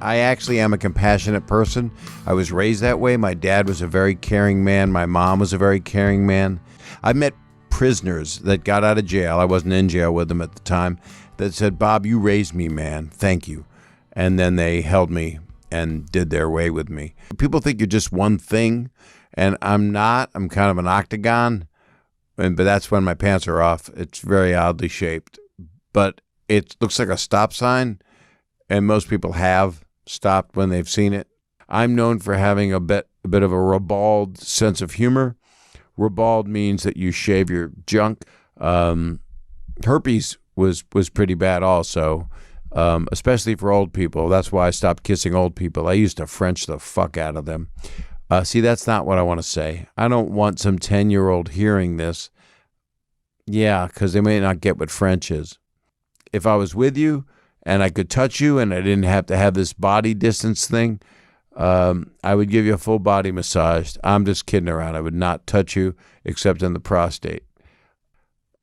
I actually am a compassionate person. I was raised that way. My dad was a very caring man. My mom was a very caring man. I met prisoners that got out of jail. I wasn't in jail with them at the time. That said, Bob, you raised me, man. Thank you. And then they held me and did their way with me. People think you're just one thing, and I'm not. I'm kind of an octagon, but that's when my pants are off. It's very oddly shaped, but it looks like a stop sign, and most people have stopped when they've seen it. I'm known for having a bit of a ribald sense of humor. Ribald means that you shave your junk. Herpes was pretty bad also. Especially for old people. That's why I stopped kissing old people. I used to French the fuck out of them. See, that's not what I want to say. I don't want some 10-year-old hearing this. Yeah, because they may not get what French is. If I was with you and I could touch you and I didn't have to have this body distance thing, I would give you a full body massage. I'm just kidding around. I would not touch you except in the prostate.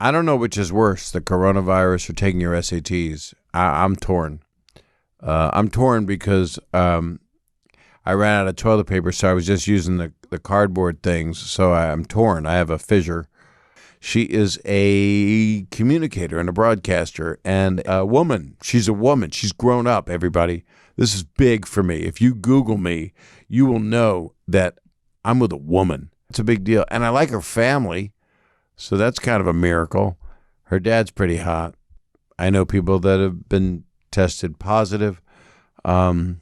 I don't know which is worse, the coronavirus or taking your SATs. I'm torn. I'm torn because I ran out of toilet paper, so I was just using the cardboard things. So I'm torn. I have a fissure. She is a communicator and a broadcaster and a woman. She's a woman. She's grown up, everybody. This is big for me. If you Google me, you will know that I'm with a woman. It's a big deal. And I like her family. So that's kind of a miracle. Her dad's pretty hot. I know people that have been tested positive. But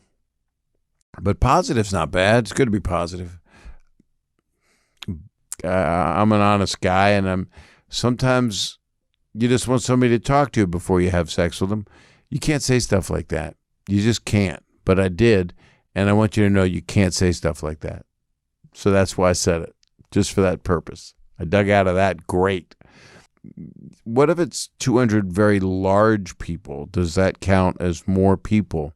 positive's not bad. It's good to be positive. I'm an honest guy, and sometimes you just want somebody to talk to before you have sex with them. You can't say stuff like that. You just can't. But I did, and I want you to know you can't say stuff like that. So that's why I said it, just for that purpose. I dug out of that. Great. What if it's 200 very large people? Does that count as more people?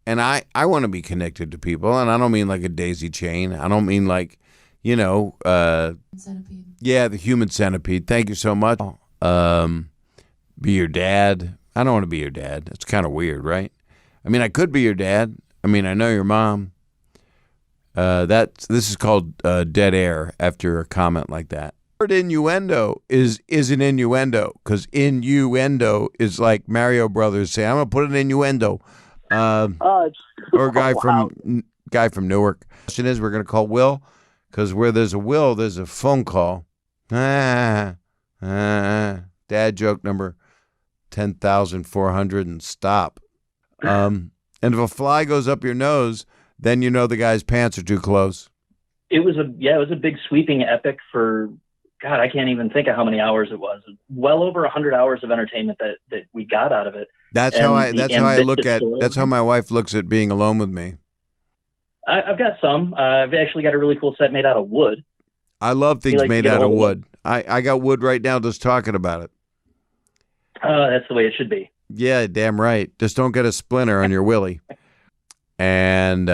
And I want to be connected to people, and I don't mean like a daisy chain. I don't mean like, centipede. Yeah, the human centipede. Thank you so much. Be your dad. I don't want to be your dad. It's kind of weird, right? I mean, I could be your dad. I mean, I know your mom. This is called dead air after a comment like that. The word innuendo is an innuendo because innuendo is like Mario Brothers say, I'm going to put an innuendo. Or a guy from Newark. Question is, we're going to call Will because where there's a will, there's a phone call. Dad joke number 10,400 and stop. And if a fly goes up your nose, then you know the guy's pants are too close. It was a big sweeping epic for, God, I can't even think of how many hours it was. Well over 100 hours of entertainment that we got out of it. That's how my wife looks at being alone with me. I've got some. I've actually got a really cool set made out of wood. I love things made out of wood. I got wood right now just talking about it. That's the way it should be. Yeah, damn right. Just don't get a splinter on your willy. And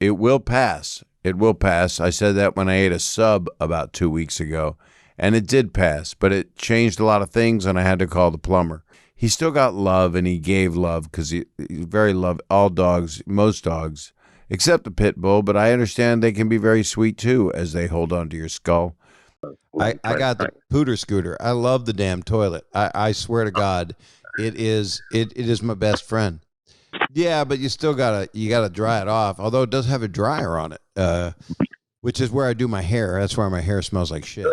it will pass. It will pass. I said that when I ate a sub about 2 weeks ago, and it did pass, but it changed a lot of things, and I had to call the plumber. He still got love, and he gave love because he very loved all dogs, most dogs, except the pit bull, but I understand they can be very sweet, too, as they hold onto your skull. I got the pooter scooter. I love the damn toilet. I swear to God, it is my best friend. Yeah, but you still gotta dry it off. Although it does have a dryer on it, which is where I do my hair. That's why my hair smells like shit.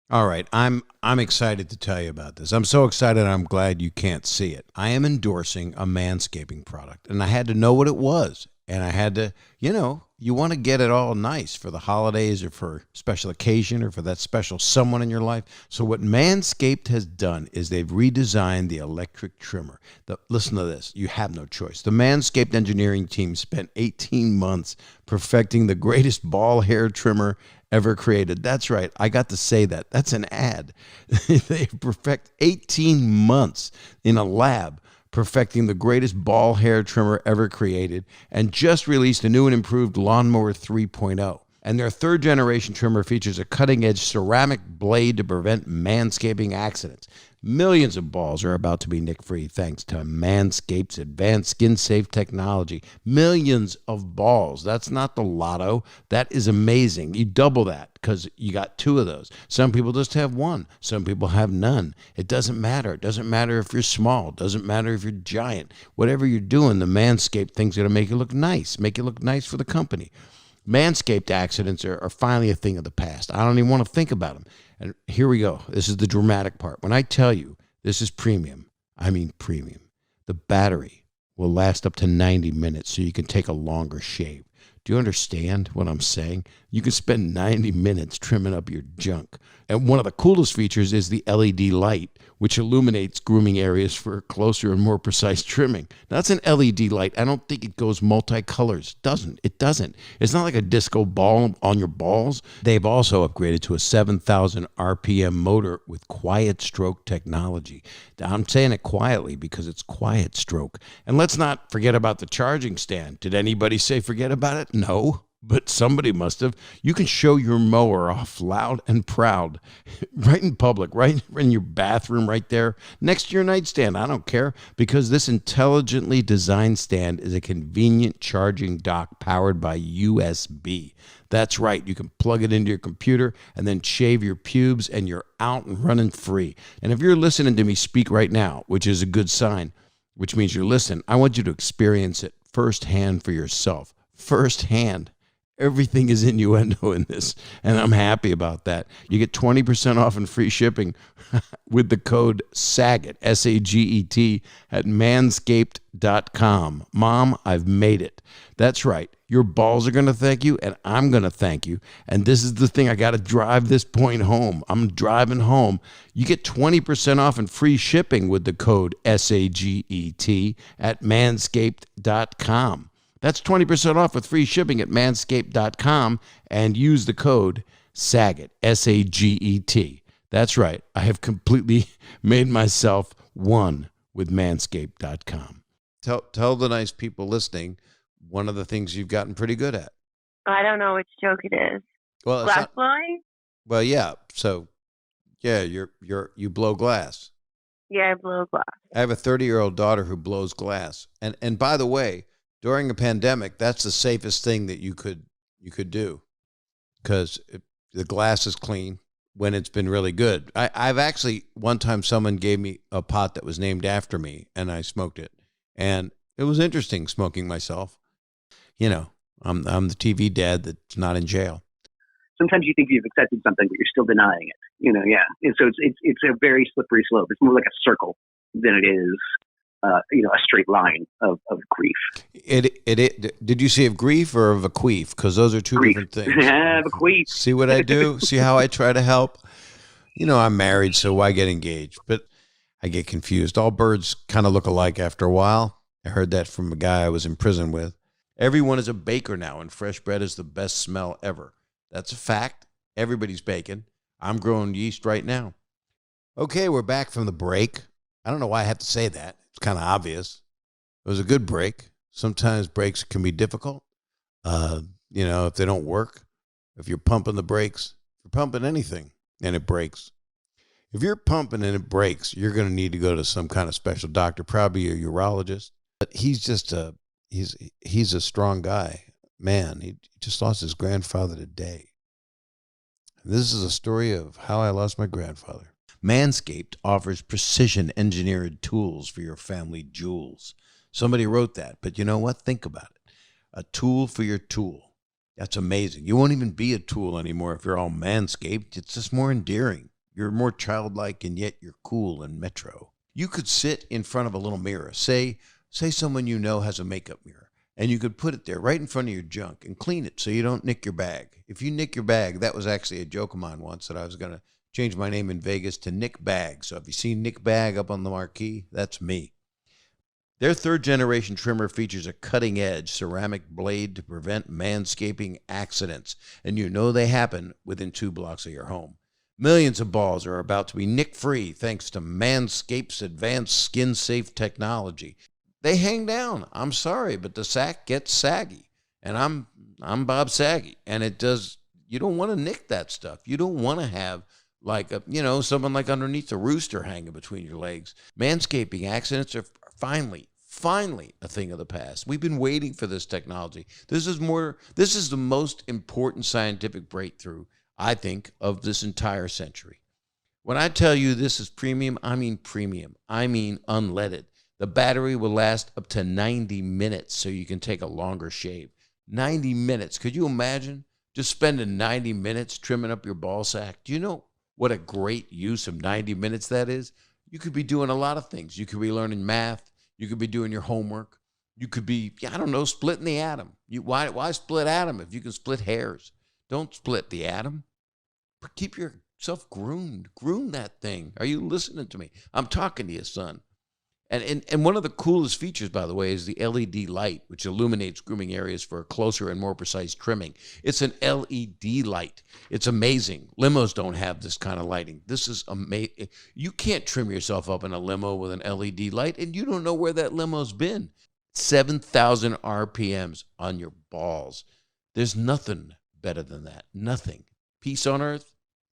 All right, I'm excited to tell you about this. I'm so excited. I'm glad you can't see it. I am endorsing a manscaping product, and I had to know what it was, and I had to, you want to get it all nice for the holidays or for special occasion or for that special someone in your life. So what Manscaped has done is they've redesigned the electric trimmer. Listen to this. You have no choice. The Manscaped engineering team spent 18 months perfecting the greatest ball hair trimmer ever created. That's right. I got to say that. That's an ad. They perfect 18 months in a lab perfecting the greatest ball hair trimmer ever created, and just released a new and improved Lawnmower 3.0. And their third generation trimmer features a cutting-edge ceramic blade to prevent manscaping accidents. Millions of balls are about to be nick-free thanks to Manscaped's advanced skin-safe technology. Millions of balls. That's not the lotto. That is amazing. You double that because you got 2 of those. Some people just have 1. Some people have none. It doesn't matter. It doesn't matter if you're small. It doesn't matter if you're giant. Whatever you're doing, the Manscaped thing's going to make you look nice. Make you look nice for the company. Manscaped accidents are finally a thing of the past. I don't even want to think about them. And here we go. This is the dramatic part. When I tell you this is premium, I mean premium. The battery will last up to 90 minutes so you can take a longer shave. Do you understand what I'm saying? You can spend 90 minutes trimming up your junk. And one of the coolest features is the LED light, which illuminates grooming areas for closer and more precise trimming. Now, that's an LED light. I don't think it goes multicolors. It doesn't. It's not like a disco ball on your balls. They've also upgraded to a 7,000 RPM motor with quiet stroke technology. I'm saying it quietly because it's quiet stroke. And let's not forget about the charging stand. Did anybody say forget about it? No. But somebody must have. You can show your mower off loud and proud right in public, right in your bathroom right there next to your nightstand. I don't care, because this intelligently designed stand is a convenient charging dock powered by USB. That's right. You can plug it into your computer and then shave your pubes and you're out and running free. And if you're listening to me speak right now, which is a good sign, which means you're listening, I want you to experience it firsthand for yourself. Firsthand. Everything is innuendo in this, and I'm happy about that. You get 20% off and free shipping with the code SAGET, SAGET, at manscaped.com. Mom, I've made it. That's right. Your balls are going to thank you, and I'm going to thank you. And this is the thing. I got to drive this point home. I'm driving home. You get 20% off and free shipping with the code SAGET at manscaped.com. That's 20% off with free shipping at manscaped.com, and use the code SAGET, SAGET. That's right. I have completely made myself one with manscaped.com. Tell the nice people listening one of the things you've gotten pretty good at. I don't know which joke it is. Well, glass blowing? Well, yeah. So, yeah, you blow glass. Yeah, I blow glass. I have a 30-year-old daughter who blows glass. And by the way, during a pandemic, that's the safest thing that you could do, because the glass is clean when it's been really good. I've actually, one time someone gave me a pot that was named after me, and I smoked it. And it was interesting smoking myself. You know, I'm the TV dad that's not in jail. Sometimes you think you've accepted something, but you're still denying it. You know, yeah. And so it's a very slippery slope. It's more like a circle than it is a straight line of grief. Did you say of grief or of a queef? Because those are two different things. Yeah, of a queef. See what I do? See how I try to help? You know, I'm married, so why get engaged? But I get confused. All birds kind of look alike after a while. I heard that from a guy I was in prison with. Everyone is a baker now, and fresh bread is the best smell ever. That's a fact. Everybody's baking. I'm growing yeast right now. Okay, we're back from the break. I don't know why I have to say that. It's kind of obvious. It was a good break. Sometimes breaks can be difficult. If they don't work, if you're pumping the brakes, if you're pumping anything and it breaks. If you're pumping and it breaks, you're going to need to go to some kind of special doctor, probably a urologist. But he's just he's a strong guy. Man, he just lost his grandfather today. And this is a story of how I lost my grandfather. Manscaped offers precision-engineered tools for your family jewels. Somebody wrote that, but you know what? Think about it. A tool for your tool. That's amazing. You won't even be a tool anymore if you're all Manscaped. It's just more endearing. You're more childlike, and yet you're cool and metro. You could sit in front of a little mirror. Say someone you know has a makeup mirror, and you could put it there right in front of your junk and clean it so you don't nick your bag. If you nick your bag, that was actually a joke of mine once, that I was going to change my name in Vegas to Nick Bag. So if you see Nick Bag up on the marquee, that's me. Their third-generation trimmer features a cutting-edge ceramic blade to prevent manscaping accidents, and you know they happen within 2 blocks of your home. Millions of balls are about to be nick-free thanks to Manscaped's advanced skin-safe technology. They hang down. I'm sorry, but the sack gets saggy, and I'm Bob Saggy, and it does. You don't want to nick that stuff. You don't want to have like someone like underneath a rooster hanging between your legs. Manscaping accidents are finally a thing of the past. We've been waiting for this technology. This is the most important scientific breakthrough, I think, of this entire century. When I tell you this is premium, I mean premium. I mean unleaded. The battery will last up to 90 minutes, so you can take a longer shave. 90 minutes. Could you imagine just spending 90 minutes trimming up your ball sack? Do you know what a great use of 90 minutes that is? You could be doing a lot of things. You could be learning math. You could be doing your homework. You could be, splitting the atom. Why split atom if you can split hairs? Don't split the atom. Keep yourself groomed. Groom that thing. Are you listening to me? I'm talking to you, son. And one of the coolest features, by the way, is the LED light, which illuminates grooming areas for a closer and more precise trimming. It's an LED light. It's amazing. Limos don't have this kind of lighting. This is amazing. You can't trim yourself up in a limo with an LED light, and you don't know where that limo's been. 7,000 RPMs on your balls. There's nothing better than that. Nothing. Peace on earth,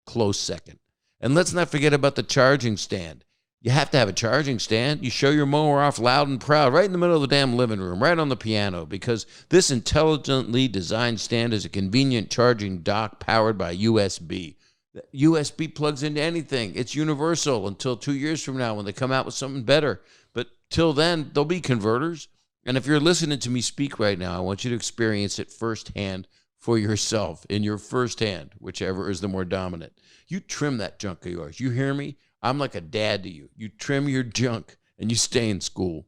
close second. And let's not forget about the charging stand. You have to have a charging stand. You show your mower off loud and proud right in the middle of the damn living room, right on the piano, because this intelligently designed stand is a convenient charging dock powered by USB. The USB plugs into anything. It's universal until 2 years from now when they come out with something better. But till then, there'll be converters. And if you're listening to me speak right now, I want you to experience it firsthand for yourself, in your first hand, whichever is the more dominant. You trim that junk of yours. You hear me? I'm like a dad to you. You trim your junk and you stay in school.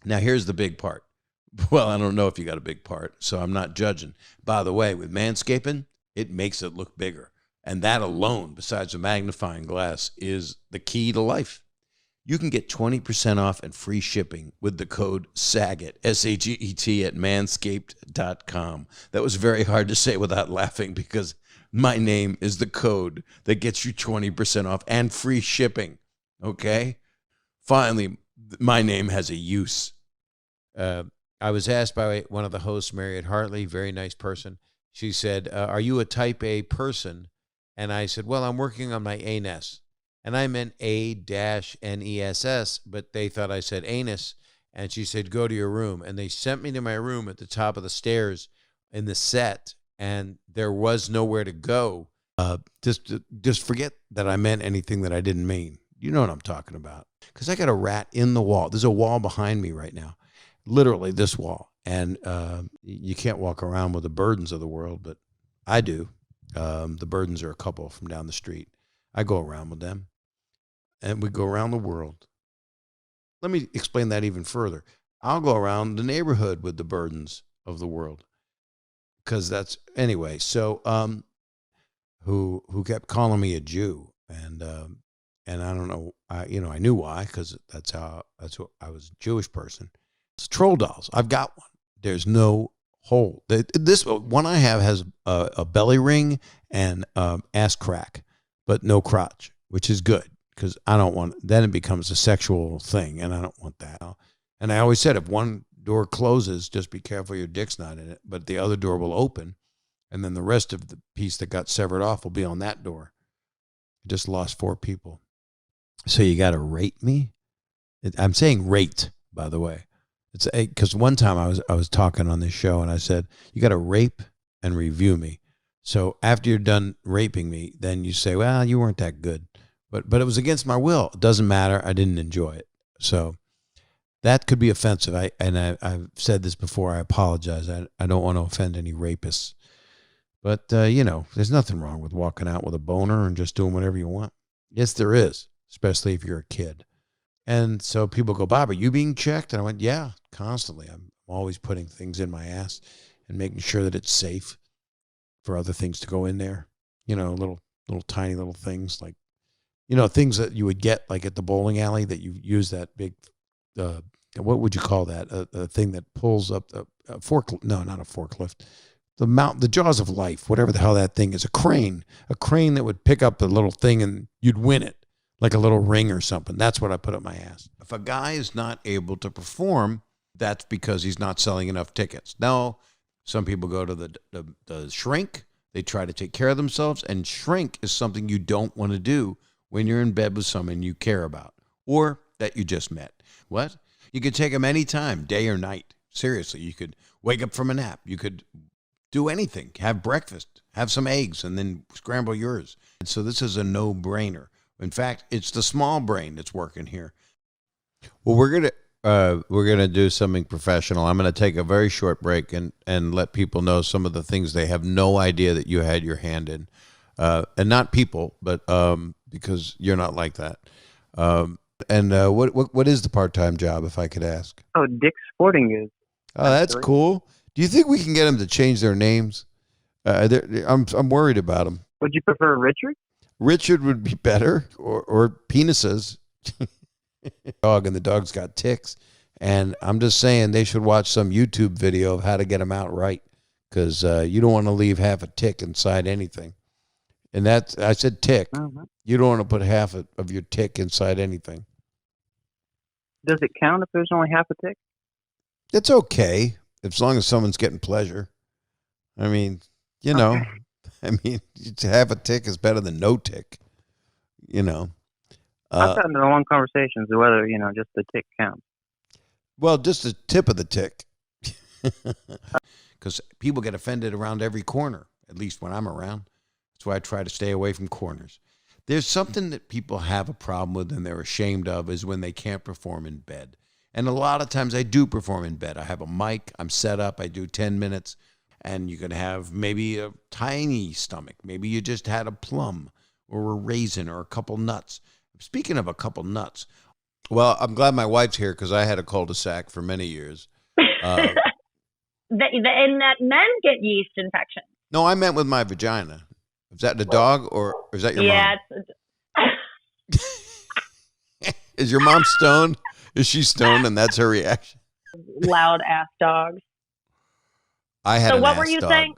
Now, here's the big part. Well, I don't know if you got a big part, so I'm not judging. By the way, with manscaping, it makes it look bigger. And that alone, besides a magnifying glass, is the key to life. You can get 20% off and free shipping with the code SAGET, SAGET, at manscaped.com. That was very hard to say without laughing because my name is the code that gets you 20% off and free shipping, okay? Finally, my name has a use. I was asked by one of the hosts, Marriott Hartley, very nice person. She said, are you a type A person? And I said, well, I'm working on my anus. And I meant A-N-E-S-S, but they thought I said anus. And she said, go to your room. And they sent me to my room at the top of the stairs in the set, and there was nowhere to go. Just forget that I meant anything that I didn't mean. You know what I'm talking about. Because I got a rat in the wall. There's a wall behind me right now, literally this wall. And you can't walk around with the burdens of the world, but I do. The burdens are a couple from down the street. I go around with them. And we go around the world. Let me explain that even further. I'll go around the neighborhood with the burdens of the world. Because that's, anyway, so who kept calling me a Jew. And I don't know, I knew why, because that's what I was a Jewish person. It's troll dolls. I've got one. There's no hole. This one I have has a belly ring and ass crack, but no crotch, which is good. Because I don't want, then it becomes a sexual thing, and I don't want that. And I always said, if one door closes, just be careful your dick's not in it, but the other door will open, and then the rest of the piece that got severed off will be on that door. I just lost 4 people. So you got to rate me? I'm saying rate, by the way. It's because one time I was talking on this show, and I said, you got to rape and review me. So after you're done raping me, then you say, well, you weren't that good. But it was against my will. It doesn't matter. I didn't enjoy it. So that could be offensive. I've said this before. I apologize. I don't want to offend any rapists. But, there's nothing wrong with walking out with a boner and just doing whatever you want. Yes, there is, especially if you're a kid. And so people go, Bob, are you being checked? And I went, yeah, constantly. I'm always putting things in my ass and making sure that it's safe for other things to go in there. Little tiny little things like, things that you would get like at the bowling alley that you use that big, what would you call that? A thing that pulls up a forklift. No, not a forklift. The jaws of life, whatever the hell that thing is, a crane that would pick up the little thing and you'd win it like a little ring or something. That's what I put up my ass. If a guy is not able to perform, that's because he's not selling enough tickets. Now, some people go to the shrink. They try to take care of themselves, and shrink is something you don't want to do when you're in bed with someone you care about or that you just met. What? You could take them anytime, day or night. Seriously, you could wake up from a nap. You could do anything, have breakfast, have some eggs, and then scramble yours. And so this is a no-brainer. In fact, it's the small brain that's working here. Well, we're gonna do something professional. I'm gonna take a very short break and let people know some of the things they have no idea that you had your hand in, and not people, but because you're not like that. What is the part-time job, if I could ask? Oh, Dick's Sporting Goods. Oh, that's cool. Do you think we can get them to change their names? I'm worried about them. Would you prefer Richard? Richard would be better, or penises. Dog, and the dog's got ticks. And I'm just saying they should watch some YouTube video of how to get them out right, because you don't want to leave half a tick inside anything. And that's, I said tick. Mm-hmm. You don't want to put half of your tick inside anything. Does it count if there's only half a tick? It's okay, as long as someone's getting pleasure. I mean, you know, Okay. I mean, to have a tick is better than no tick, you know. I've gotten into long conversations of whether, just the tick counts. Well, just the tip of the tick. Because people get offended around every corner, at least when I'm around. That's why I try to stay away from corners. There's something that people have a problem with and they're ashamed of is when they can't perform in bed. And a lot of times I do perform in bed. I have a mic, I'm set up, I do 10 minutes, and you can have maybe a tiny stomach. Maybe you just had a plum or a raisin or a couple nuts. Speaking of a couple nuts, well, I'm glad my wife's here because I had a cul-de-sac for many years. And that men get yeast infections. No, I meant with my vagina. Is that the dog or is that your mom? Is your mom stoned? Is she stoned and that's her reaction? Loud ass dogs. I had So an what ass were you dog. saying?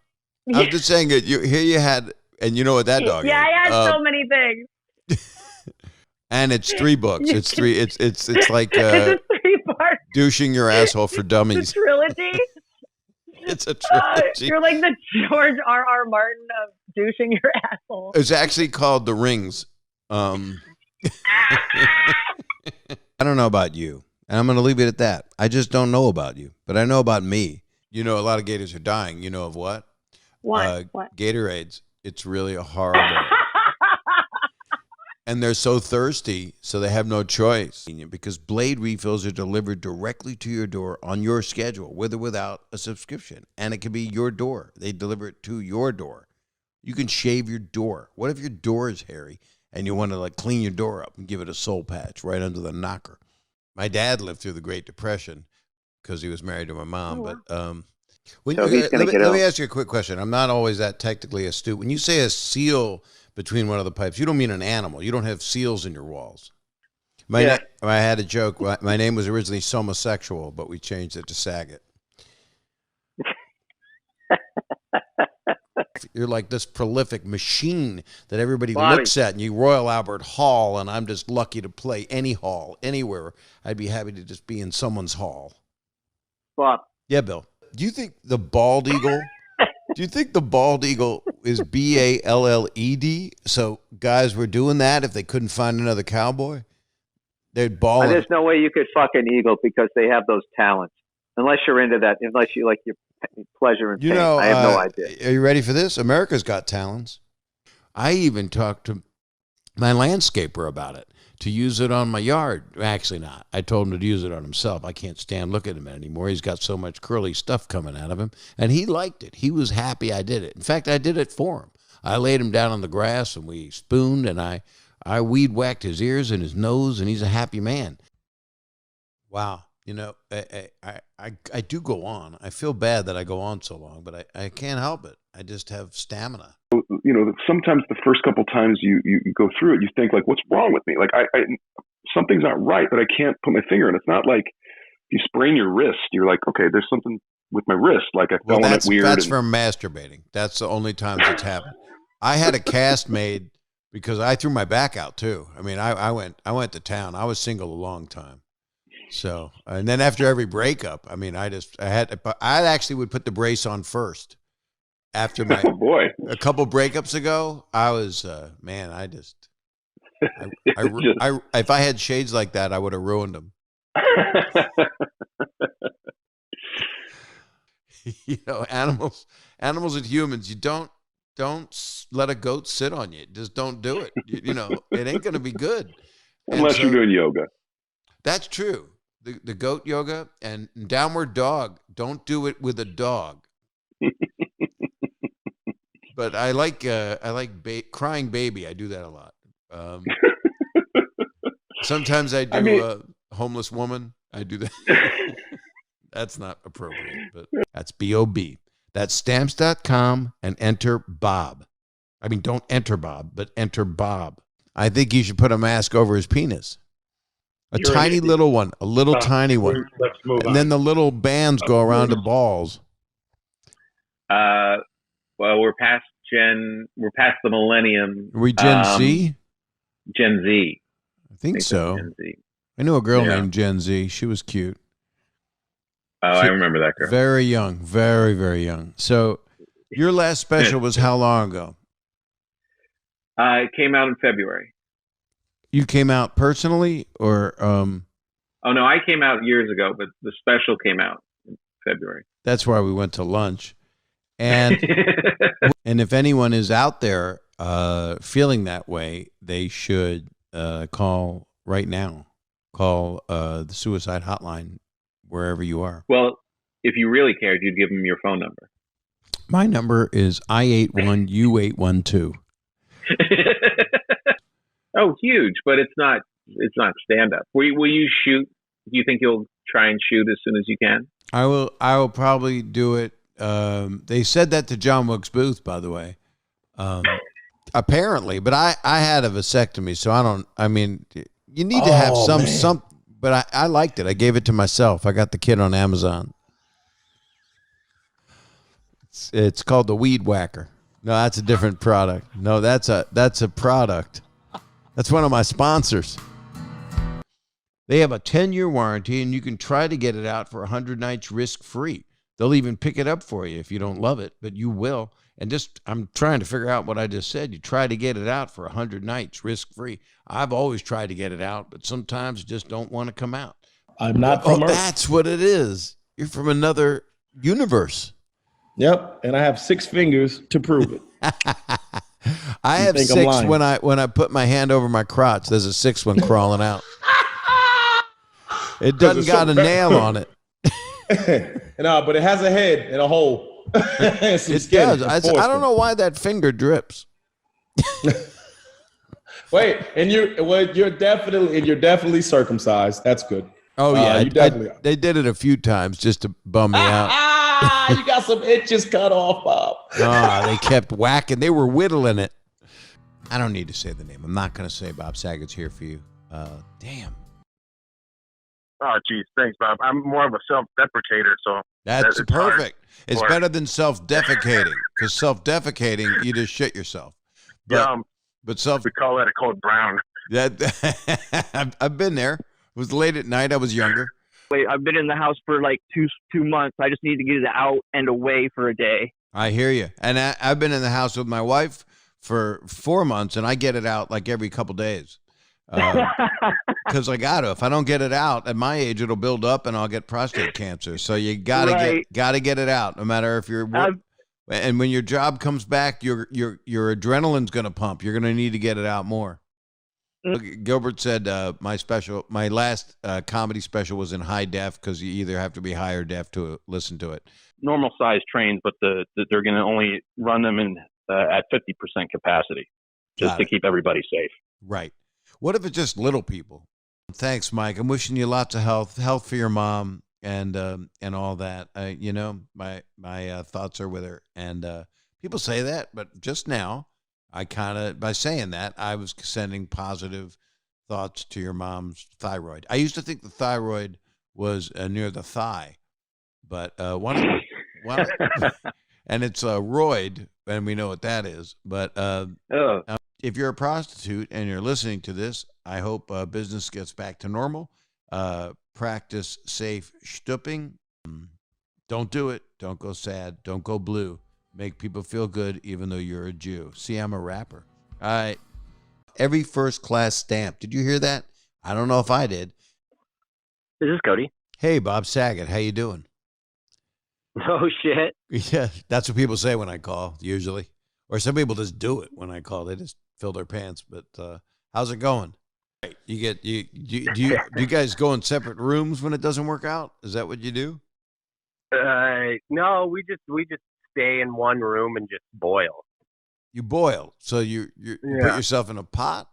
I'm just saying it. Here you had, and you know what that dog is. Yeah, I had so many things. And it's 3 books. It's three. It's like It's a 3-part. douching your asshole for dummies. It's a trilogy. It's a trilogy. You're like the George R.R. Martin of douching your asshole. It's actually called The Rings. I don't know about you, and I'm going to leave it at that. I just don't know about you, but I know about me. You know, a lot of gators are dying. You know of what? What? Gatorades. It's really a horrible. And they're so thirsty, so they have no choice. Because Blade refills are delivered directly to your door on your schedule, with or without a subscription. And it can be your door. They deliver it to your door. You can shave your door. What if your door is hairy and you want to clean your door up and give it a soul patch right under the knocker? My dad lived through the Great Depression because he was married to my mom. But let me ask you a quick question. I'm not always that technically astute. When you say a seal between one of the pipes, you don't mean an animal. You don't have seals in your walls. I had a joke. My name was originally Somosexual, but we changed it to Saget. You're like this prolific machine that everybody looks at, and you Royal Albert Hall, and I'm just lucky to play any hall, anywhere. I'd be happy to just be in someone's hall. Bob. Yeah, Bill. Do you think the bald eagle... Do you think the bald eagle is BALLED? So guys were doing that if they couldn't find another cowboy? They'd ball. There's no way you could fuck an eagle because they have those talents. Unless you're into that, unless you like your pleasure and pain. I have no idea. Are you ready for this? America's Got Talents. I even talked to my landscaper about it, to use it on my yard. Actually not. I told him to use it on himself. I can't stand looking at him anymore. He's got so much curly stuff coming out of him. And he liked it. He was happy I did it. In fact, I did it for him. I laid him down on the grass and we spooned and I weed whacked his ears and his nose, and he's a happy man. Wow. You know, I do go on. I feel bad that I go on so long, but I can't help it. I just have stamina. You know, sometimes the first couple times you go through it, you think like, what's wrong with me? Like I something's not right, but I can't put my finger on it. It's not like you sprain your wrist. You're like, okay, there's something with my wrist. Like I fell on it weird. That's from masturbating. That's the only times it's happened. I had a cast made because I threw my back out too. I mean, I went to town. I was single a long time. So, and then after every breakup, I mean, I actually would put the brace on first after my Oh boy. a couple breakups ago, I was man. If I had shades like that, I would have ruined them. You know, animals and humans. You don't let a goat sit on you. Just don't do it. You know, it ain't going to be good. Unless you're doing yoga. That's true. The goat yoga and downward dog. Don't do it with a dog. But I like crying baby. I do that a lot. Sometimes I do homeless woman. I do that. That's not appropriate, but that's B-O-B. That's stamps.com and enter Bob. I mean, don't enter Bob, but enter Bob. I think you should put a mask over his penis. A tiny little one, a little tiny one. Let's move on. And then the little bands go around the balls. Well, we're past the millennium. Are we Gen Z? Gen Z. I think so. Gen Z. I knew a girl named Gen Z. She was cute. Oh, I remember that girl. Very young, very, very young. So your last special was how long ago? It came out in February. You came out personally or Oh no, I came out years ago, but the special came out in February. That's why we went to lunch. And and if anyone is out there feeling that way, they should call right now. Call the suicide hotline wherever you are. Well, if you really cared, you'd give them your phone number. My number is I81U812. Oh, huge! But it's not stand up. Will you shoot? Do you think you'll try and shoot as soon as you can? I will probably do it. They said that to John Wilkes Booth, by the way. Apparently, but I had a vasectomy, so I mean, you need to have some. But I liked it. I gave it to myself. I got the kit on Amazon. It's called the Weed Whacker. No, that's a different product. No, that's a product. That's one of my sponsors. They have a 10-year warranty, and you can try to get it out for 100 nights risk-free. They'll even pick it up for you if you don't love it, but you will. And I'm trying to figure out what I just said. You try to get it out for 100 nights risk-free. I've always tried to get it out, but sometimes it just don't want to come out. I'm not from Earth. That's what it is. You're from another universe. Yep, and I have 6 fingers to prove it. I have 6 when I put my hand over my crotch. There's a 6th one crawling out. It doesn't got a nail on it. No, but it has a head and a hole. It does. I don't know why that finger drips. Wait, and you're definitely circumcised. That's good. Oh yeah, you definitely are. They did it a few times just to bum me out. You got some itches cut off, Bob. They kept whacking. They were whittling it. I don't need to say the name. I'm not going to say Bob Saget's here for you. Damn. Oh, geez. Thanks, Bob. I'm more of a self-deprecator, so. That's perfect. Hard. It's better than self-defecating, because self-defecating, you just shit yourself. But we call that a code brown. I've been there. It was late at night. I was younger. Wait, I've been in the house for like two months. I just need to get it out and away for a day. I hear you. And I've been in the house with my wife for 4 months, and I get it out like every couple days. Because I got to. If I don't get it out, at my age, it'll build up, and I'll get prostate cancer. So you gotta get it out, no matter if you're. And when your job comes back, your adrenaline's gonna pump. You're gonna need to get it out more. Gilbert said my last comedy special was in high def because you either have to be high or deaf to listen to it. Normal size trains, but they're going to only run them in at 50% capacity, just to keep everybody safe. Right. What if it's just little people? Thanks, Mike. I'm wishing you lots of health for your mom, and all that. My thoughts are with her. And people say that, but just now, by saying that, I was sending positive thoughts to your mom's thyroid. I used to think the thyroid was near the thigh, but and it's a roid, and we know what that is. But if you're a prostitute and you're listening to this, I hope business gets back to normal. Practice safe stooping. Don't do it. Don't go sad. Don't go blue. Make people feel good even though you're a Jew. See, I'm a rapper. All right. Every first class stamp. Did you hear that? I don't know if I did. This is Cody. Hey, Bob Saget. How you doing? Oh, shit. Yeah, that's what people say when I call, usually. Or some people just do it when I call. They just fill their pants. But how's it going? Do you guys go in separate rooms when it doesn't work out? Is that what you do? No, we just stay in one room and just boil. You boil. So you put yourself in a pot.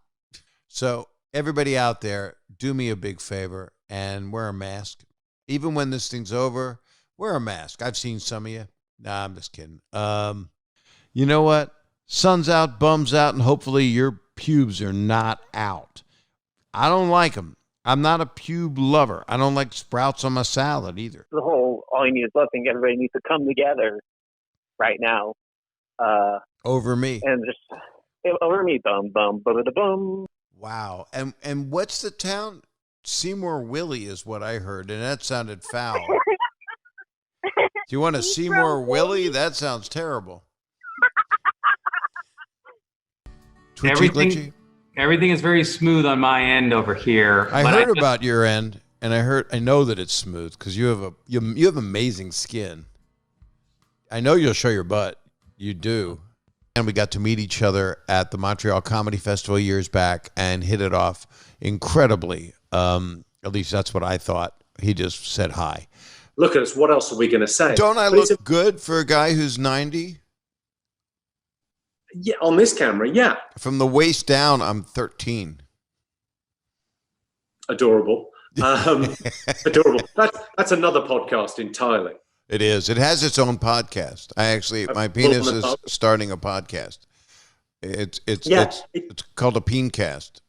So everybody out there, do me a big favor and wear a mask. Even when this thing's over, wear a mask. I've seen some of you. Nah, I'm just kidding. You know what? Sun's out, bum's out, and hopefully your pubes are not out. I don't like them. I'm not a pube lover. I don't like sprouts on my salad either. The whole all you need is love thing. Everybody needs to come together right now. Over me. And just over me. Bum, bum, bum, bum, bum. Wow. And what's the town? Seymour Willie is what I heard, and that sounded foul. Do you want a Seymour Willie? That sounds terrible. Everything is very smooth on my end over here. I heard about your end, and I know that it's smooth because you have amazing skin. I know you'll show your butt. You do. And we got to meet each other at the Montreal Comedy Festival years back and hit it off incredibly. At least that's what I thought. He just said hi. Look at us. What else are we going to say? Don't I look good for a guy who's 90? Yeah, on this camera, yeah. From the waist down, I'm 13. Adorable. Adorable. That's another podcast entirely. It is. It has its own podcast. My penis is starting a podcast. It's called a Peencast.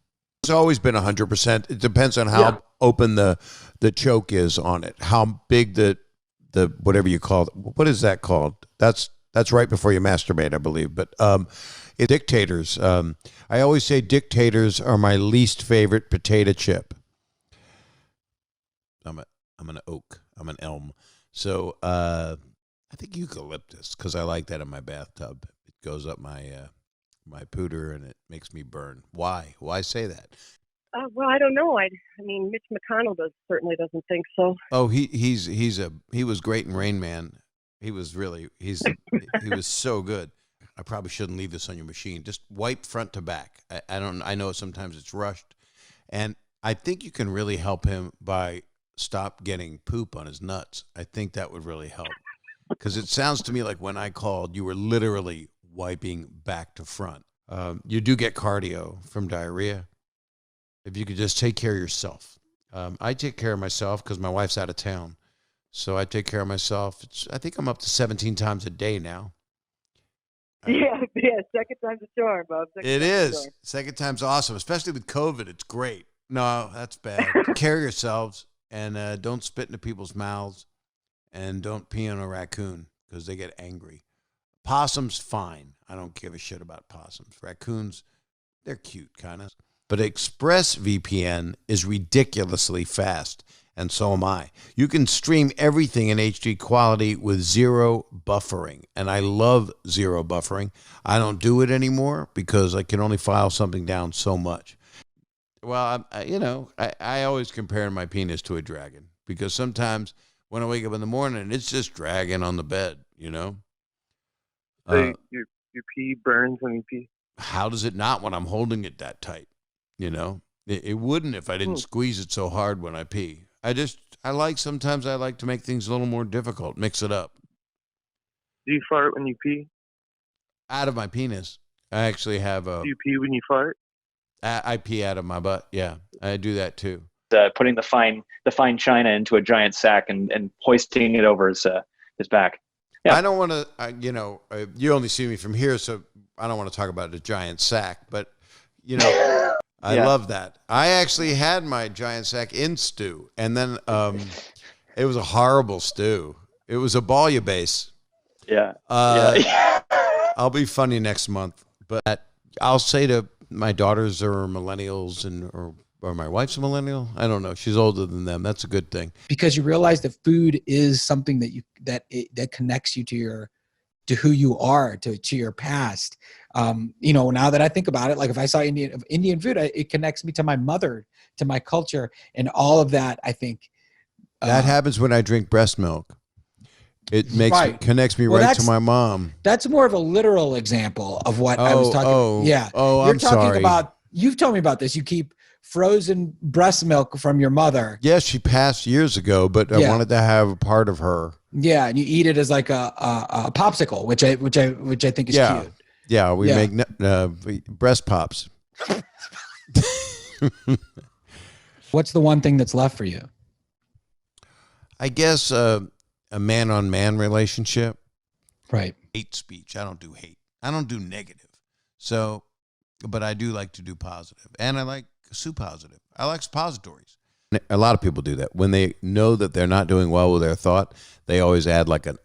It's always been 100%. It depends on how open the choke is on it. How big the whatever you call it. What is that called? That's right before you masturbate, I believe. But dictators. I always say dictators are my least favorite potato chip. I'm an oak. I'm an elm. So I think eucalyptus because I like that in my bathtub. It goes up my pooter and it makes me burn. Why? Why say that? Well, I don't know. I mean, Mitch McConnell certainly doesn't think so. Oh, he was great in Rain Man. He was so good. I probably shouldn't leave this on your machine. Just wipe front to back. I know sometimes it's rushed, and I think you can really help him by stop getting poop on his nuts. I think that would really help because it sounds to me like when I called, you were literally wiping back to front. You do get cardio from diarrhea. If you could just take care of yourself. I take care of myself because my wife's out of town. So I take care of myself. I think I'm up to 17 times a day now. Yeah, second time's a charm, Bob. It is. Second time's awesome, especially with COVID. It's great. No, that's bad. Take care of yourselves and don't spit into people's mouths and don't pee on a raccoon because they get angry. Possums, fine. I don't give a shit about possums. Raccoons, they're cute, kind of. But ExpressVPN is ridiculously fast, and so am I. You can stream everything in HD quality with zero buffering, and I love zero buffering. I don't do it anymore because I can only file something down so much. Well, I always compare my penis to a dragon because sometimes when I wake up in the morning, it's just dragging on the bed, So your pee burns when you pee? How does it not when I'm holding it that tight? It wouldn't if I didn't squeeze it so hard when I pee. Sometimes I like to make things a little more difficult, mix it up. Do you fart when you pee? Out of my penis. I actually have a... Do you pee when you fart? I pee out of my butt, yeah. I do that too. Putting the fine china into a giant sack and hoisting it over his back. Yeah. I don't want to, you only see me from here, so I don't want to talk about a giant sack, but, I love that. I actually had my giant sack in stew, and then it was a horrible stew. It was a bouillabaisse. Yeah. I'll be funny next month, but I'll say to my daughters are millennials or my wife's a millennial. I don't know. She's older than them. That's a good thing. Because you realize that food is something that connects you to to who you are, to your past. Now that I think about it, like if I saw Indian food, it connects me to my mother, to my culture, and all of that. I think that happens when I drink breast milk. It connects me right to my mom. That's more of a literal example of what I was talking about. Yeah. I'm sorry. You've told me about this. You keep frozen breast milk from your mother. Yes, she passed years ago, but I wanted to have a part of her. Yeah, and you eat it as like a popsicle, which I think is cute. Yeah, we make breast pops. What's the one thing that's left for you? I guess a man-on-man relationship. Right. Hate speech. I don't do hate. I don't do negative. So, but I do like to do positive. And I like positive. I like suppositories. A lot of people do that. When they know that they're not doing well with their thought, they always add like an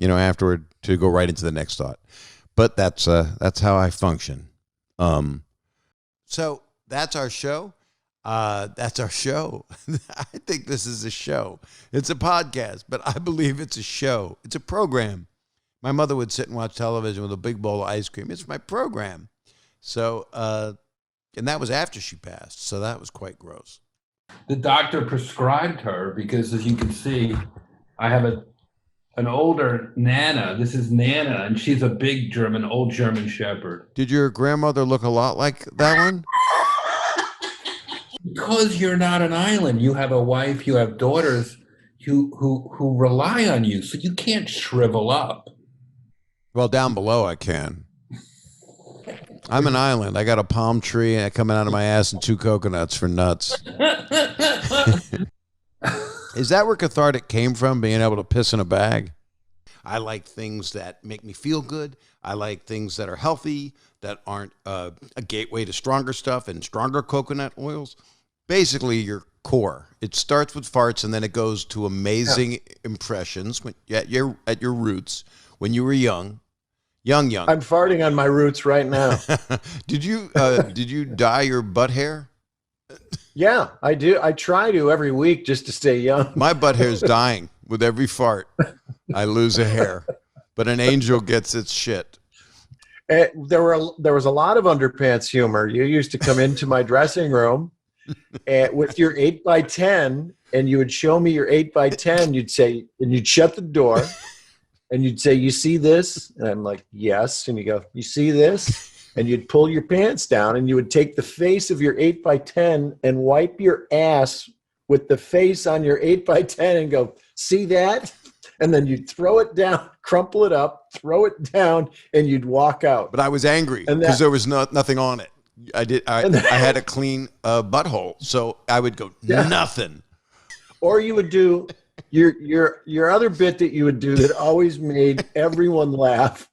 afterward to go right into the next thought. But that's how I function. So that's our show. That's our show. I think this is a show. It's a podcast, but I believe it's a show. It's a program. My mother would sit and watch television with a big bowl of ice cream. It's my program. So, and that was after she passed. So that was quite gross. The doctor prescribed her because, as you can see, I have an older Nana. This is Nana, and she's a big old German Shepherd. Did your grandmother look a lot like that one? Because you're not an island. You have a wife, you have daughters who rely on you, so you can't shrivel up. Well, down below I can. I'm an island. I got a palm tree coming out of my ass and 2 coconuts for nuts. Is that where cathartic came from, being able to piss in a bag? I like things that make me feel good. I like things that are healthy, that aren't a gateway to stronger stuff and stronger coconut oils. Basically, your core. It starts with farts, and then it goes to amazing impressions at your roots when you were young. I'm farting on my roots right now. Did you dye your butt hair? Yeah, I do. I try to every week just to stay young. My butt hair is dying with every fart. I lose a hair, but an angel gets its shit. There was a lot of underpants humor. You used to come into my dressing room with your 8x10, and you would show me your 8x10. You'd say, and you'd shut the door. And you'd say, "You see this?" And I'm like, "Yes." And you go, "You see this?" And you'd pull your pants down, and you would take the face of your 8x10 and wipe your ass with the face on your 8x10 and go, "See that?" And then you'd throw it down, crumple it up, throw it down, and you'd walk out. But I was angry because there was nothing on it. I had a clean butthole, so I would go, nothing. Or you would do your other bit that you would do that always made everyone laugh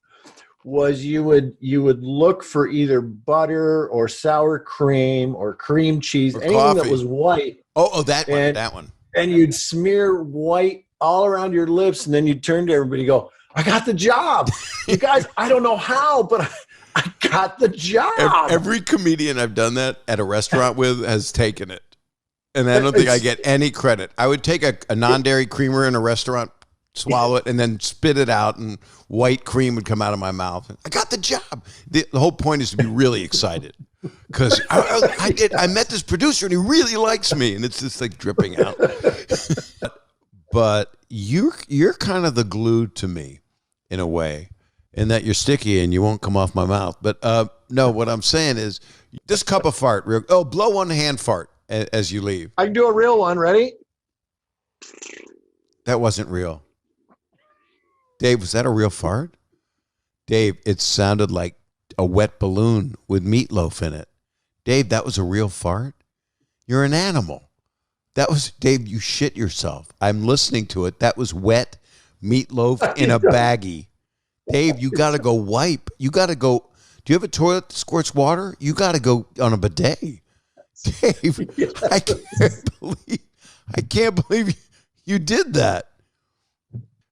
was you would look for either butter or sour cream or cream cheese, or anything coffee that was white. That one. And you'd smear white all around your lips, and then you'd turn to everybody and go, "I got the job." You guys, I don't know how, but I got the job. Every comedian I've done that at a restaurant with has taken it. And I don't think I get any credit. I would take a non-dairy creamer in a restaurant, swallow it, and then spit it out, and white cream would come out of my mouth. I got the job. The whole point is to be really excited because I met this producer and he really likes me, and it's just like dripping out. But you're kind of the glue to me in a way, in that you're sticky and you won't come off my mouth. But no, what I'm saying is this cup of fart. Blow one hand fart as you leave. I can do a real one. Ready? That wasn't real. Dave, was that a real fart? Dave, it sounded like a wet balloon with meatloaf in it. Dave, that was a real fart? You're an animal. That was, Dave, you shit yourself. I'm listening to it. That was wet meatloaf in a baggie. Dave, you got to go wipe. You got to go. Do you have a toilet that squirts water? You got to go on a bidet. Dave, I can't believe you did that.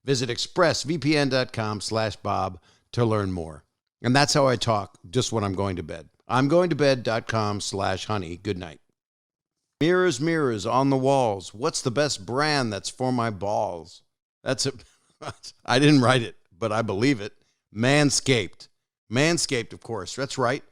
Visit expressvpn.com/Bob to learn more. And that's how I talk just when I'm going to bed. I'm going to bed.com/honey. Good night. Mirrors, mirrors on the walls. What's the best brand that's for my balls? That's it. I didn't write it, but but I believe it. Manscaped. Manscaped, of course. That's right.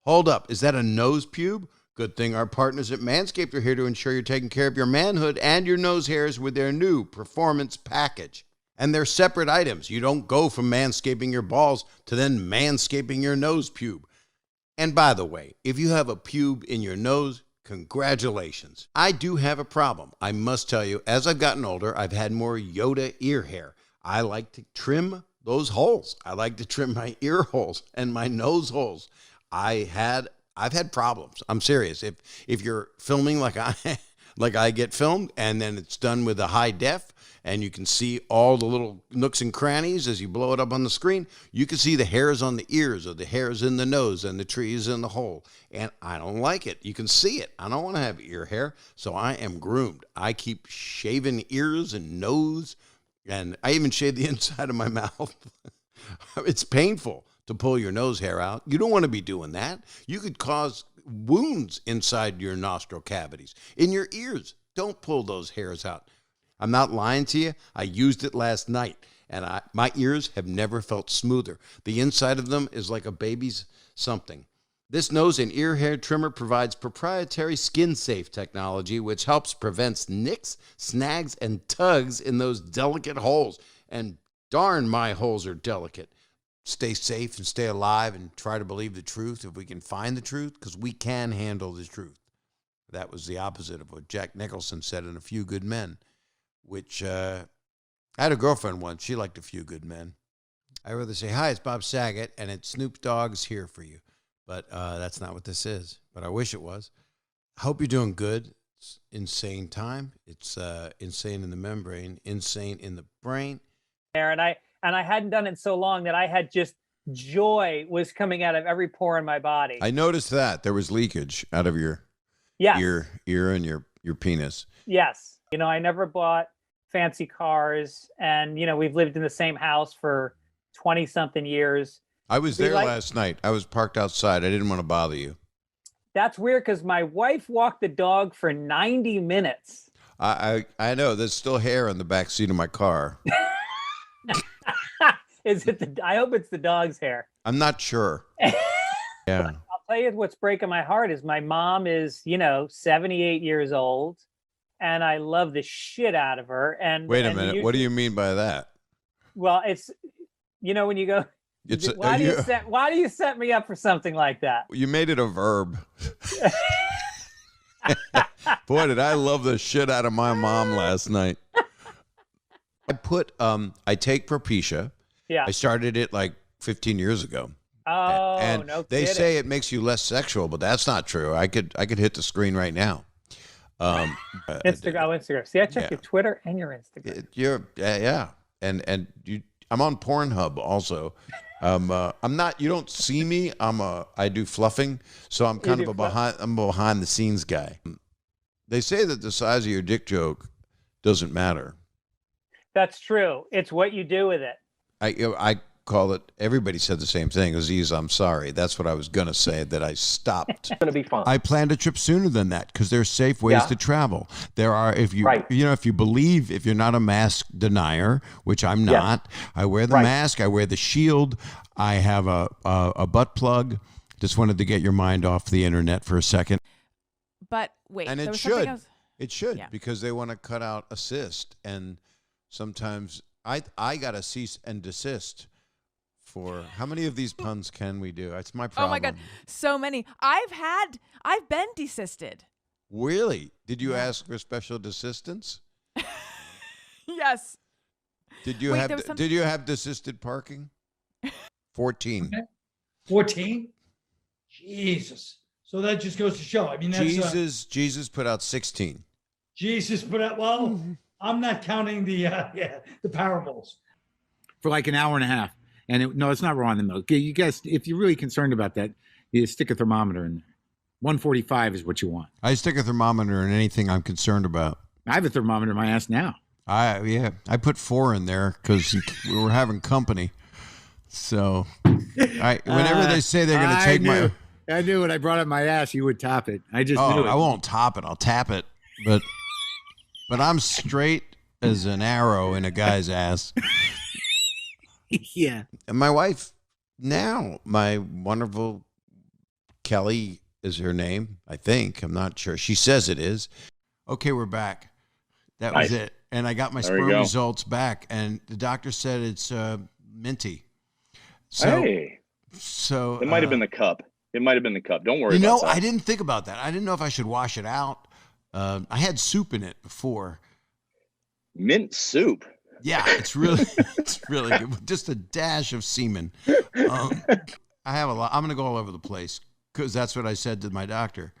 Hold up. Is that a nose pube? Good thing our partners at Manscaped are here to ensure you're taking care of your manhood and your nose hairs with their new Performance Package. And they're separate items. You don't go from manscaping your balls to then manscaping your nose pube. And by the way, if you have a pube in your nose, congratulations. I do have a problem. I must tell you, as I've gotten older, I've had more Yoda ear hair. I like to trim those holes. I like to trim my ear holes and my nose holes. I've had problems. I'm serious. If you're filming like I get filmed, and then it's done with a high def, and you can see all the little nooks and crannies as you blow it up on the screen, you can see the hairs on the ears or the hairs in the nose and the trees in the hole. And I don't like it. You can see it. I don't want to have ear hair, so I am groomed. I keep shaving ears and nose, and I even shave the inside of my mouth. It's painful to pull your nose hair out. You don't want to be doing that. You could cause wounds inside your nostril cavities, in your ears. Don't pull those hairs out. I'm not lying to you. I used it last night, and my ears have never felt smoother. The inside of them is like a baby's something. This nose and ear hair trimmer provides proprietary skin-safe technology, which helps prevent nicks, snags, and tugs in those delicate holes. And darn, my holes are delicate. Stay safe and stay alive and try to believe the truth if we can find the truth, because we can handle the truth. That was the opposite of what Jack Nicholson said in A Few Good Men, which I had a girlfriend once. She liked A Few Good Men. I'd rather say, hi, it's Bob Saget, and it's Snoop Dogg's here for you. But that's not what this is, but I wish it was. I hope you're doing good. It's insane time. It's insane in the membrane, insane in the brain. And I hadn't done it so long that I had just joy was coming out of every pore in my body. I noticed that there was leakage out of your ear and your penis. Yes. I never bought fancy cars, and, we've lived in the same house for 20 something years. I was there last night. I was parked outside. I didn't want to bother you. That's weird because my wife walked the dog for 90 minutes. I know. There's still hair in the back seat of my car. Is it I hope it's the dog's hair. I'm not sure. Yeah. I'll tell you what's breaking my heart is my mom is, 78 years old, and I love the shit out of her. And wait a minute, what do you mean by that? Well, it's when you go, why do you set me up for something like that? You made it a verb. Boy, did I love the shit out of my mom last night. I take Propecia. Yeah. I started it like 15 years ago. Oh, and no they kidding. say it makes you less sexual, but that's not true. I could hit the screen right now. Instagram. See, I check your Twitter and your Instagram. And I'm on Pornhub also. I'm not. You don't see me. I do fluffing, so I'm kind of I'm a behind the scenes guy. They say that the size of your dick joke doesn't matter. That's true. It's what you do with it. I call it. Everybody said the same thing. Aziz, I'm sorry. That's what I was gonna say. That I stopped. It's gonna be fun. I planned a trip sooner than that because there's safe ways to travel. There are, if you if you believe, if you're not a mask denier, which I'm not. I wear the mask. I wear the shield. I have a butt plug. Just wanted to get your mind off the internet for a second. But wait, and it should because they want to cut out assist, and sometimes I got a cease and desist. For how many of these puns can we do? It's my problem. Oh my God, so many. I've been desisted. Really? Did you ask for special desistance? Yes. Did you have desisted parking? 14. Okay. 14? Jesus. So that just goes to show. I mean, that's Jesus put out 16. Jesus put out. Well, I'm not counting the parables. For like an hour and a half. And no, it's not raw in the milk. You guys, if you're really concerned about that, you stick a thermometer in there. 145 is what you want. I stick a thermometer in anything I'm concerned about. I have a thermometer in my ass now. I put 4 in there because we were having company. So whenever they say they're going to take I knew when I brought up my ass, you would top it. I just knew it. I won't top it. I'll tap it. But I'm straight as an arrow in a guy's ass. Yeah. And my wife now, my wonderful Kelly is her name, I think. I'm not sure. She says it is. Okay, we're back. That was it. And I got my There we sperm go. results back, and the doctor said it's minty. So, so it might have been the cup. It might have been the cup. Don't worry. You know, about that. I didn't think about that. I didn't know if I should wash it out. I had soup in it before. Mint soup. Yeah, it's really good. Just a dash of semen. I have a lot. I'm going to go all over the place because that's what I said to my doctor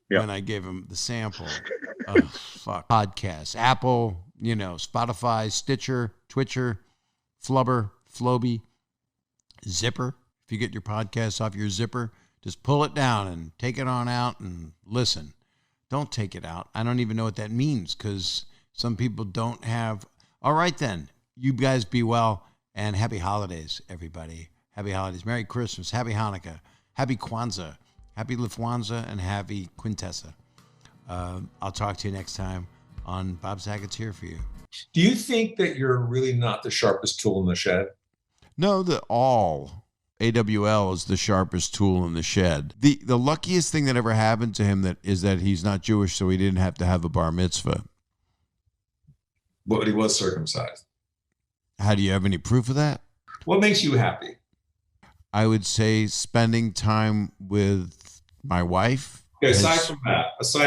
when I gave him the sample. Oh, fuck. Podcasts, Apple, Spotify, Stitcher, Twitcher, Flubber, Floby, Zipper. If you get your podcasts off your Zipper, just pull it down and take it on out and listen. Don't take it out. I don't even know what that means because some people don't have. All right, then. You guys be well, and happy holidays, everybody. Happy holidays. Merry Christmas. Happy Hanukkah. Happy Kwanzaa. Happy Lifwanza, and happy Quintessa. I'll talk to you next time on Bob Saget's Here For You. Do you think that you're really not the sharpest tool in the shed? No, AWL is the sharpest tool in the shed. The luckiest thing that ever happened to him is that he's not Jewish, so he didn't have to have a bar mitzvah. But he was circumcised. How do you have any proof of that? What makes you happy? I would say spending time with my wife. Okay, aside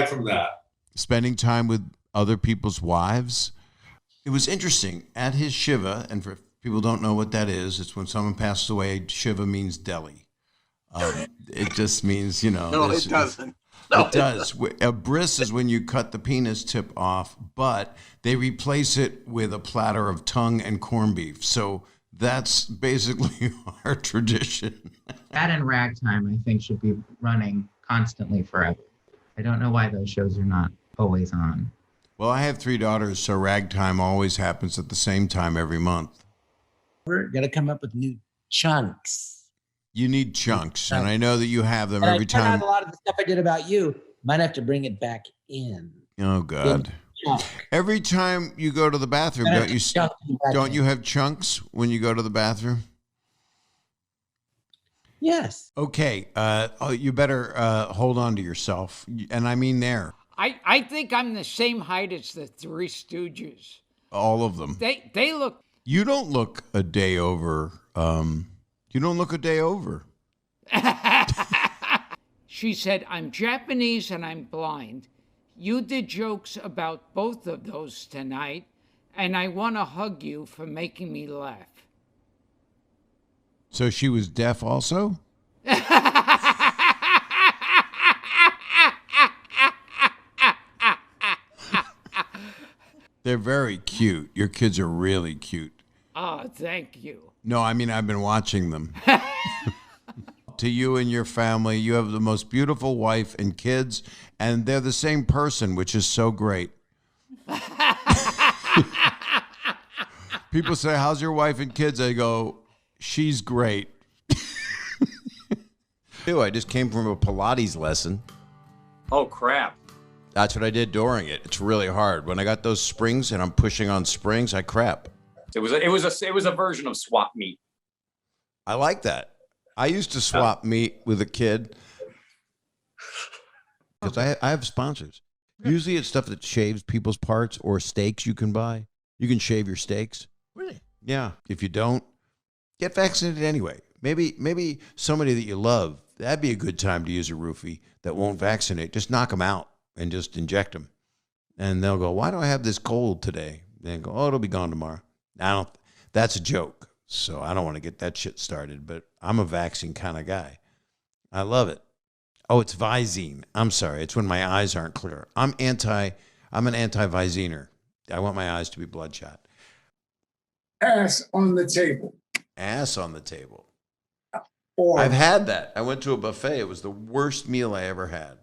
from that. Spending time with other people's wives. It was interesting. At his Shiva, and for people who don't know what that is, it's when someone passes away. Shiva means deli. It just means, No, it doesn't. No, it does. A bris is when you cut the penis tip off, but they replace it with a platter of tongue and corned beef. So that's basically our tradition. That and Ragtime, I think, should be running constantly forever. I don't know why those shows are not always on. Well, I have 3 daughters, so Ragtime always happens at the same time every month. We're going to come up with new chunks. You need chunks, and I know that you have them And every I cut time. out a lot of the stuff I did about you. Might have to bring it back in. Oh God! Every time you go to the bathroom, don't you have chunks when you go to the bathroom? Yes. Okay. You better hold on to yourself, and I mean there. I think I'm the same height as the Three Stooges. All of them. They look. You don't look a day over. You don't look a day over. She said, I'm Japanese and I'm blind. You did jokes about both of those tonight, and I want to hug you for making me laugh. So she was deaf also? They're very cute. Your kids are really cute. Oh, thank you. No, I mean, I've been watching them. To you and your family, you have the most beautiful wife and kids, and they're the same person, which is so great. People say, how's your wife and kids? I go, she's great. I just came from a Pilates lesson. Oh, crap. That's what I did during it. It's really hard. When I got those springs and I'm pushing on springs, I crap. It was a version of swap meet. I like that. I used to swap meat with a kid because I have sponsors. Usually it's stuff that shaves people's parts or steaks you can buy. You can shave your steaks. Really? Yeah. If you don't, get vaccinated anyway. Maybe somebody that you love, that'd be a good time to use a roofie that won't vaccinate. Just knock them out and just inject them. And they'll go, why do I have this cold today? And go, oh, it'll be gone tomorrow. That's a joke. So I don't want to get that shit started, but I'm a vaccine kind of guy. I love it. Oh, it's Visine. I'm sorry. It's when my eyes aren't clear. I'm an anti-Visiner. I want my eyes to be bloodshot. Ass on the table. Ass on the table. Or I've had that. I went to a buffet. It was the worst meal I ever had.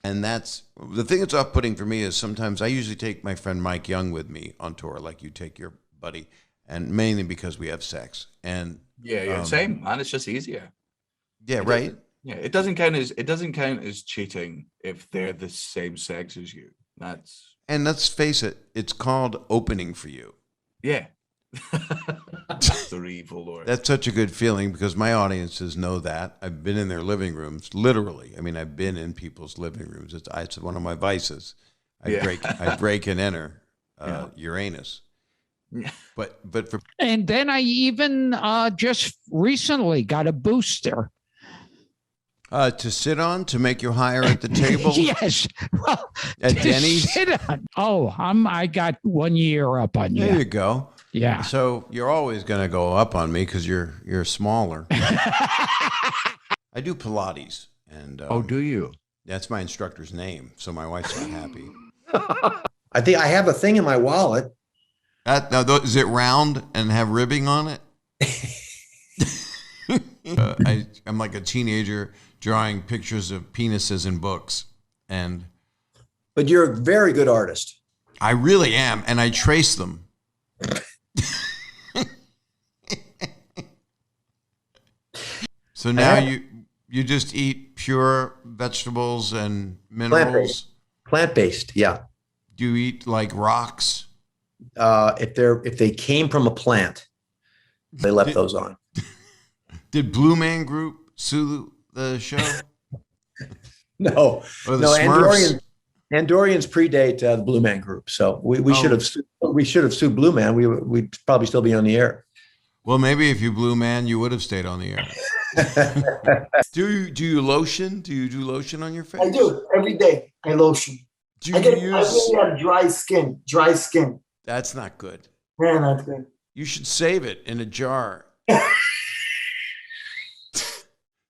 And that's the thing that's off-putting for me is sometimes I usually take my friend Mike Young with me on tour, like you take your buddy, and mainly because we have sex. And yeah, same. And it's just easier. Yeah, right. Yeah, it doesn't count as cheating if they're the same sex as you. And let's face it, it's called opening for you. Yeah. are evil, or That's such a good feeling because my audiences know that. I've been in their living rooms, literally. I mean, I've been in people's living rooms. It's one of my vices. I break and enter Uranus. But for And then I even just recently got a booster. To sit on to make you higher at the table. Yes. Well, at to Denny's. sit on. Oh, I got 1 year up on you. There you go. Yeah. So you're always going to go up on me because you're smaller. I do Pilates, and do you? That's my instructor's name. So my wife's not happy. I think I have a thing in my wallet. Now, is it round and have ribbing on it? I'm like a teenager drawing pictures of penises in books, but you're a very good artist. I really am, and I trace them. So now you just eat pure vegetables and minerals. Plant-based, yeah. Do you eat like rocks? If they came from a plant, they left those on. Did Blue Man Group sue the show? No, Smurfs? Andorians predate the Blue Man Group, so we should have sued Blue Man. We'd probably still be on the air. Well, maybe if you Blue Man, you would have stayed on the air. Do you lotion? Do you do lotion on your face? I do every day. I lotion. I really have dry skin. Dry skin. That's not good. Yeah, not good. You should save it in a jar.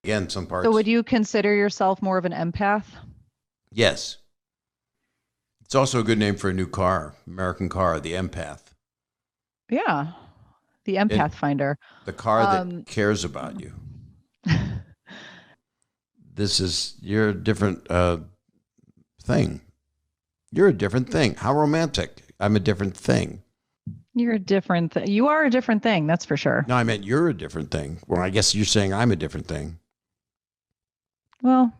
Again, some parts. So would you consider yourself more of an empath? Yes. It's also a good name for a new car, American car, the Empath. Yeah. The Empath Finder. The car that cares about you. You're a different thing. You're a different thing. How romantic. I'm a different thing. You're a different thing. You are a different thing, that's for sure. No, I meant you're a different thing. Well, I guess you're saying I'm a different thing. Well,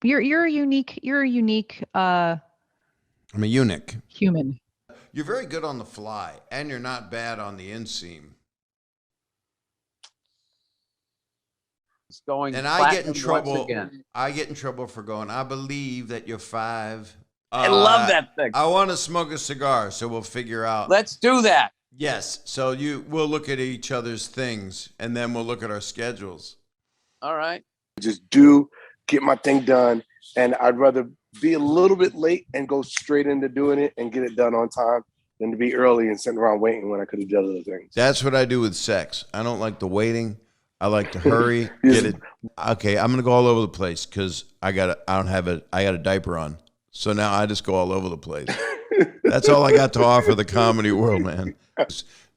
you're a unique I'm a eunuch. Human. You're very good on the fly, and you're not bad on the inseam. It's going. And I get in trouble. Again. I get in trouble for going, I believe that you're 5. I love that thing. I want to smoke a cigar, so we'll figure out. Let's do that. Yes. So we'll look at each other's things, and then we'll look at our schedules. All right. Just get my thing done, and I'd rather be a little bit late and go straight into doing it and get it done on time than to be early and sitting around waiting when I could have done other things. That's what I do with sex. I don't like the waiting. I like to hurry, get it. Okay, I'm gonna go all over the place because I got a diaper on. So now I just go all over the place. That's all I got to offer the comedy world, man.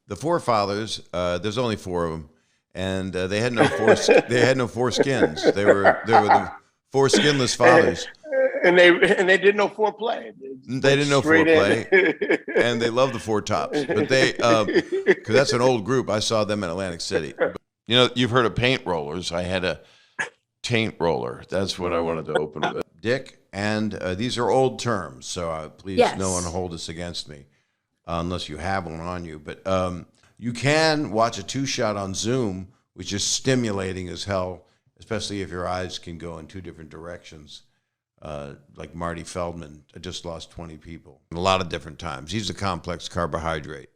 The forefathers, there's only 4 of them, and they had no foreskins. They were the 4 skinless fathers. And they didn't know foreplay. They didn't know foreplay, and they loved the 4 tops. But they, because that's an old group. I saw them in Atlantic City. You know, you've heard of paint rollers. I had a taint roller. That's what I wanted to open with. Dick, and these are old terms, so please no one hold this against me unless you have one on you. But you can watch a 2-shot on Zoom, which is stimulating as hell, especially if your eyes can go in 2 different directions. Like Marty Feldman just lost 20 people a lot of different times. He's a complex carbohydrate.